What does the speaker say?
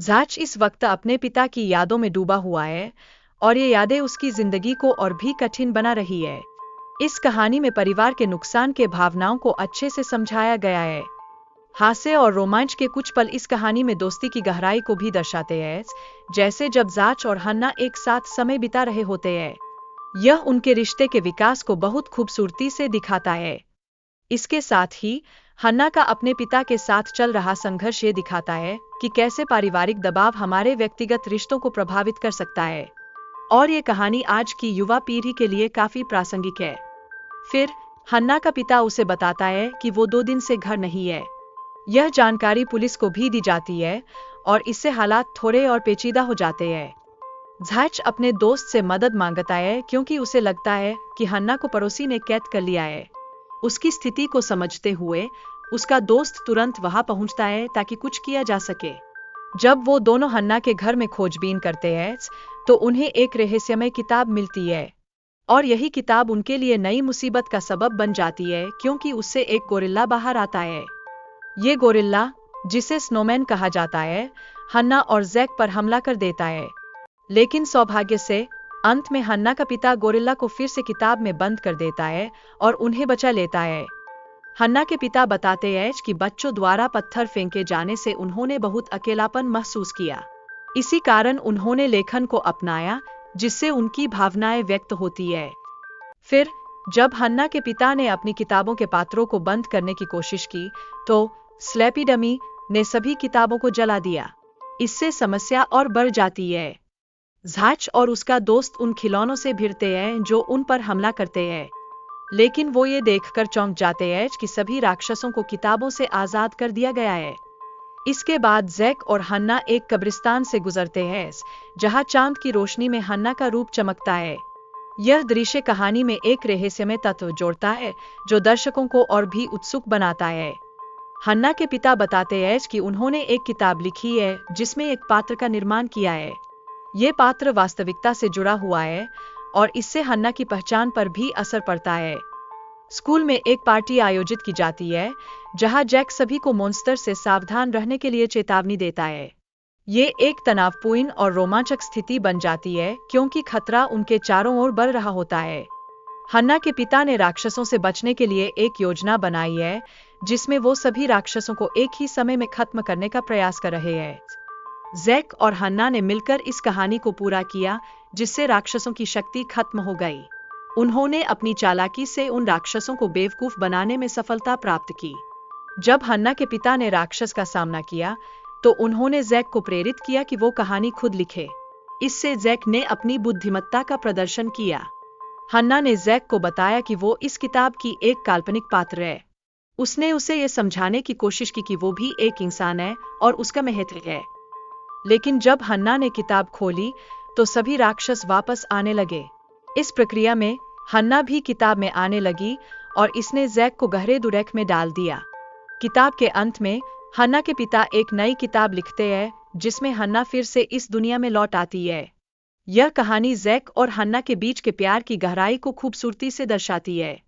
ज़ाच इस वक्त अपने पिता की यादों में डूबा हुआ है और ये यादें उसकी जिंदगी को और भी कठिन बना रही है। इस कहानी में परिवार के नुकसान के भावनाओं को अच्छे से समझाया गया है। हास्य और रोमांच के कुछ पल इस कहानी में दोस्ती की गहराई को भी दर्शाते हैं, जैसे जब ज़ाच और हन्ना एक साथ समय बिता रहे होते हैं। यह उनके रिश्ते के विकास को बहुत खूबसूरती से दिखाता है। इसके साथ ही हन्ना का अपने पिता के साथ चल रहा संघर्ष ये दिखाता है कि कैसे पारिवारिक दबाव हमारे व्यक्तिगत रिश्तों को प्रभावित कर सकता है। और ये कहानी आज की युवा पीढ़ी के लिए काफी प्रासंगिक है। फिर हन्ना का पिता उसे बताता है कि वो 2 दिन से घर नहीं है। यह जानकारी पुलिस को भी दी जाती है और इससे हालात थोड़े और पेचीदा हो जाते हैं। ज़ाच अपने दोस्त से मदद मांगता है क्योंकि उसे लगता है कि हन्ना को पड़ोसी ने कैद कर लिया है। उसकी स्थिति को समझते हुए उसका दोस्त तुरंत वहां पहुंचता है ताकि कुछ किया जा सके। जब वो दोनों हन्ना के घर में खोजबीन करते हैं तो उन्हें एक रहस्यमय किताब मिलती है और यही किताब उनके लिए नई मुसीबत का सबब बन जाती है क्योंकि उससे एक गोरिल्ला बाहर आता है। ये गोरिल्ला, जिसे स्नोमैन कहा जाता है, हन्ना और जैक पर हमला कर देता है। लेकिन सौभाग्य से अंत में हन्ना का पिता गोरिल्ला को फिर से किताब में बंद कर देता है और उन्हें बचा लेता है। हन्ना के पिता बताते हैं कि बच्चों द्वारा पत्थर फेंके जाने से उन्होंने बहुत अकेलापन महसूस किया। इसी कारण उन्होंने लेखन को अपनाया, जिससे उनकी भावनाएं व्यक्त होती है। फिर जब हन्ना के पिता ने अपनी किताबों के पात्रों को बंद करने की कोशिश की, तो स्लैपी डमी ने सभी किताबों को जला दिया। इससे समस्या और बढ़ जाती है। ज़ाच और उसका दोस्त उन खिलौनों से भिड़ते हैं जो उन पर हमला करते हैं, लेकिन वो ये देखकर चौंक जाते हैं कि सभी राक्षसों को किताबों से आजाद कर दिया गया है। इसके बाद जैक और हन्ना एक कब्रिस्तान से गुजरते हैं, जहां चांद की रोशनी में हन्ना का रूप चमकता है। यह दृश्य कहानी में एक रहस्यमय तत्व जोड़ता है जो दर्शकों को और भी उत्सुक बनाता है। हन्ना के पिता बताते हैं कि उन्होंने एक किताब लिखी है जिसमें एक पात्र का निर्माण किया है। ये पात्र वास्तविकता से जुड़ा हुआ है और इससे हन्ना की पहचान पर भी असर पड़ता है। स्कूल में एक पार्टी आयोजित की जाती है जहां जैक सभी को मॉन्स्टर से सावधान रहने के लिए चेतावनी देता है। ये एक तनावपूर्ण और रोमांचक स्थिति बन जाती है क्योंकि खतरा उनके चारों ओर बढ़ रहा होता है। हन्ना के पिता ने राक्षसों से बचने के लिए एक योजना बनाई है जिसमें वो सभी राक्षसों को एक ही समय में खत्म करने का प्रयास कर रहे हैं। जैक और हन्ना ने मिलकर इस कहानी को पूरा किया, जिससे राक्षसों की शक्ति खत्म हो गई। उन्होंने अपनी चालाकी से उन राक्षसों को बेवकूफ बनाने में सफलता प्राप्त की। जब हन्ना के पिता ने राक्षस का सामना किया, तो उन्होंने जैक को प्रेरित किया कि वो कहानी खुद लिखे। इससे जैक ने अपनी बुद्धिमत्ता का प्रदर्शन किया। हन्ना ने जैक को बताया कि वो इस किताब की एक काल्पनिक पात्र है। उसने उसे ये समझाने की कोशिश की कि वो भी एक इंसान है और उसका महत्व है। लेकिन जब हन्ना ने किताब खोली तो सभी राक्षस वापस आने लगे। इस प्रक्रिया में हन्ना भी किताब में आने लगी और इसने जैक को गहरे दुर्ग में डाल दिया। किताब के अंत में हन्ना के पिता एक नई किताब लिखते हैं जिसमें हन्ना फिर से इस दुनिया में लौट आती है। यह कहानी जैक और हन्ना के बीच के प्यार की गहराई को खूबसूरती से दर्शाती है।